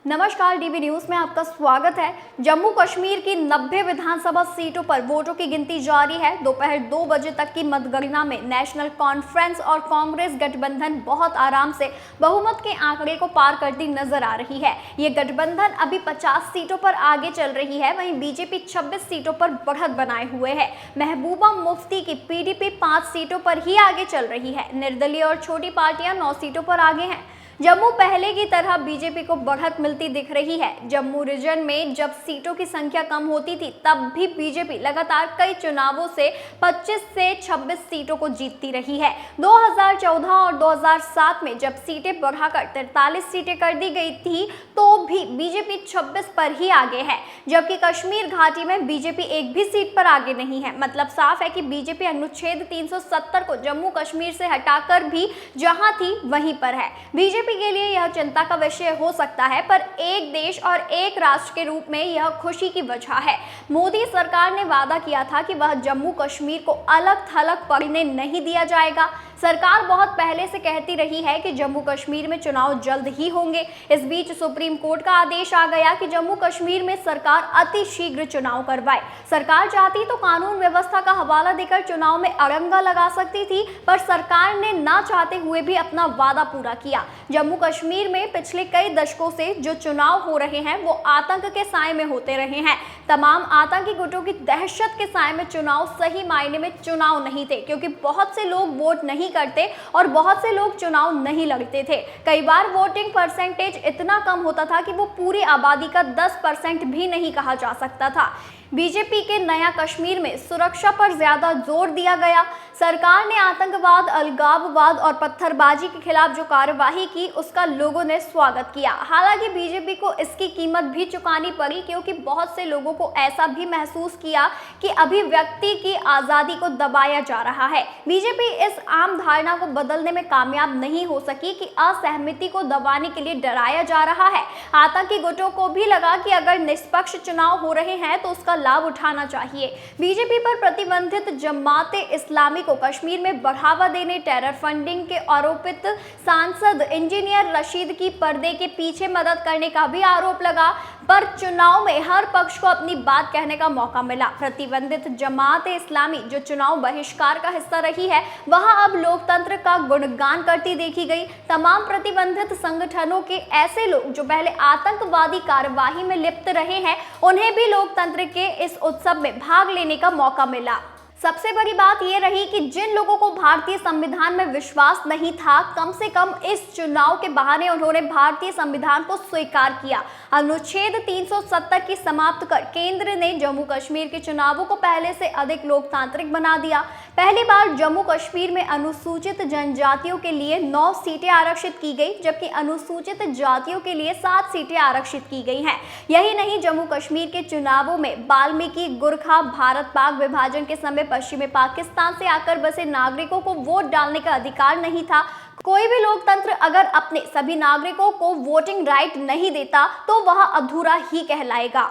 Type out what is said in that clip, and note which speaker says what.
Speaker 1: नमस्कार, dB news में आपका स्वागत है। जम्मू कश्मीर की 90 विधानसभा सीटों पर वोटों की गिनती जारी है। दोपहर 2 बजे तक की मतगणना में नेशनल कॉन्फ्रेंस और कांग्रेस गठबंधन बहुत आराम से बहुमत के आंकड़े को पार करती नजर आ रही है। ये गठबंधन अभी 50 सीटों पर आगे चल रही है, वहीं बीजेपी 26 सीटों पर बढ़त बनाए हुए है। महबूबा मुफ्ती की पीडीपी 5 सीटों पर ही आगे चल रही है। निर्दलीय और छोटी पार्टियां 9 सीटों पर आगे हैं। जम्मू पहले की तरह बीजेपी को बढ़त मिलती दिख रही है। जम्मू रीजन में जब सीटों की संख्या कम होती थी, तब भी बीजेपी लगातार कई चुनावों से 25 से 26 सीटों को जीतती रही है। 2014 और 2007 में जब सीटें बढ़ाकर 43 सीटें कर दी गई थी, तो भी बीजेपी 26 पर ही आगे है, जबकि कश्मीर घाटी में बीजेपी एक भी सीट पर आगे नहीं है। मतलब साफ है कि बीजेपी अनुच्छेद 370 को जम्मू कश्मीर से हटाकर भी जहां थी वहीं पर है। बीजेपी के लिए यह चिंता का विषय हो सकता है, पर एक देश और एक राष्ट्र के रूप में यह खुशी की वजह है। मोदी सरकार ने वादा किया था कि वह जम्मू कश्मीर को अलग थलग पड़ने नहीं दिया जाएगा। सरकार बहुत पहले से कहती रही है कि जम्मू कश्मीर में चुनाव जल्द ही होंगे। इस बीच सुप्रीम कोर्ट का आदेश आ गया कि जम्मू कश्मीर में सरकार अति शीघ्र चुनाव करवाए। सरकार चाहती तो कानून व्यवस्था का हवाला देकर चुनाव में अड़ंगा लगा सकती थी, पर सरकार ने ना चाहते हुए भी अपना वादा पूरा किया। जम्मू कश्मीर में पिछले कई दशकों से जो चुनाव हो रहे हैं, वो आतंक के साए में होते रहे हैं। तमाम आतंकी गुटों की दहशत के साए में चुनाव सही मायने में चुनाव नहीं थे, क्योंकि बहुत से लोग वोट नहीं करते और बहुत से लोग चुनाव नहीं लड़ते थे। कई बार वोटिंग परसेंटेज इतना कम होता था कि वो पूरी आबादी का 10% भी नहीं कहा जा सकता था। बीजेपी के नया कश्मीर में सुरक्षा पर ज्यादा जोर दिया गया। सरकार ने आतंकवाद, अलगाववाद और पत्थरबाजी के खिलाफ जो कार्यवाही की, उसका लोगों ने स्वागत किया। हालांकि बीजेपी को इसकी कीमत भी चुकानी पड़ी, क्योंकि बहुत से लोगों को ऐसा भी महसूस किया कि अभिव्यक्ति की आजादी को दबाया जा रहा है। बीजेपी इस आम धारणा को बदलने में कामयाब नहीं हो सकी कि असहमति को दबाने के लिए डराया जा रहा है। आतंकी गुटों को भी लगा कि अगर निष्पक्ष चुनाव हो रहे हैं तो उसका लाभ उठाना चाहिए। बीजेपी पर प्रतिबंधित जमाते इस्लामी को कश्मीर में बढ़ावा देने, टेरर फंडिंग के आरोपित सांसद इंजीनियर रशीद की पर्दे के पीछे मदद करने का भी आरोप लगा, पर चुनाव में हर पक्ष को अपनी बात कहने का मौका मिला। प्रतिबंधित जमात इस्लामी जो चुनाव बहिष्कार का हिस्सा रही है, वहां अब लोकतंत्र का गुणगान करती देखी गई। तमाम प्रतिबंधित संगठनों के ऐसे लोग जो पहले आतंकवादी कार्यवाही में लिप्त रहे हैं, उन्हें भी लोकतंत्र के इस उत्सव में भाग लेने का मौका मिला। सबसे बड़ी बात यह रही कि जिन लोगों को भारतीय संविधान में विश्वास नहीं था, कम से कम इस चुनाव के बहाने उन्होंने भारतीय संविधान को स्वीकार किया। अनुच्छेद 370 की समाप्त कर केंद्र ने जम्मू कश्मीर के चुनावों को पहले से अधिक लोकतांत्रिक बना दिया। पहली बार जम्मू कश्मीर में अनुसूचित जनजातियों के लिए 9 सीटें आरक्षित की गई, जबकि अनुसूचित जातियों के लिए 7 सीटें आरक्षित की गई हैं। यही नहीं, जम्मू कश्मीर के चुनावों में वाल्मीकि, गुरखा, भारत पाक विभाजन के समय पश्चिमी पाकिस्तान से आकर बसे नागरिकों को वोट डालने का अधिकार नहीं था। कोई भी लोकतंत्र अगर अपने सभी नागरिकों को वोटिंग राइट नहीं देता, तो वह अधूरा ही कहलाएगा।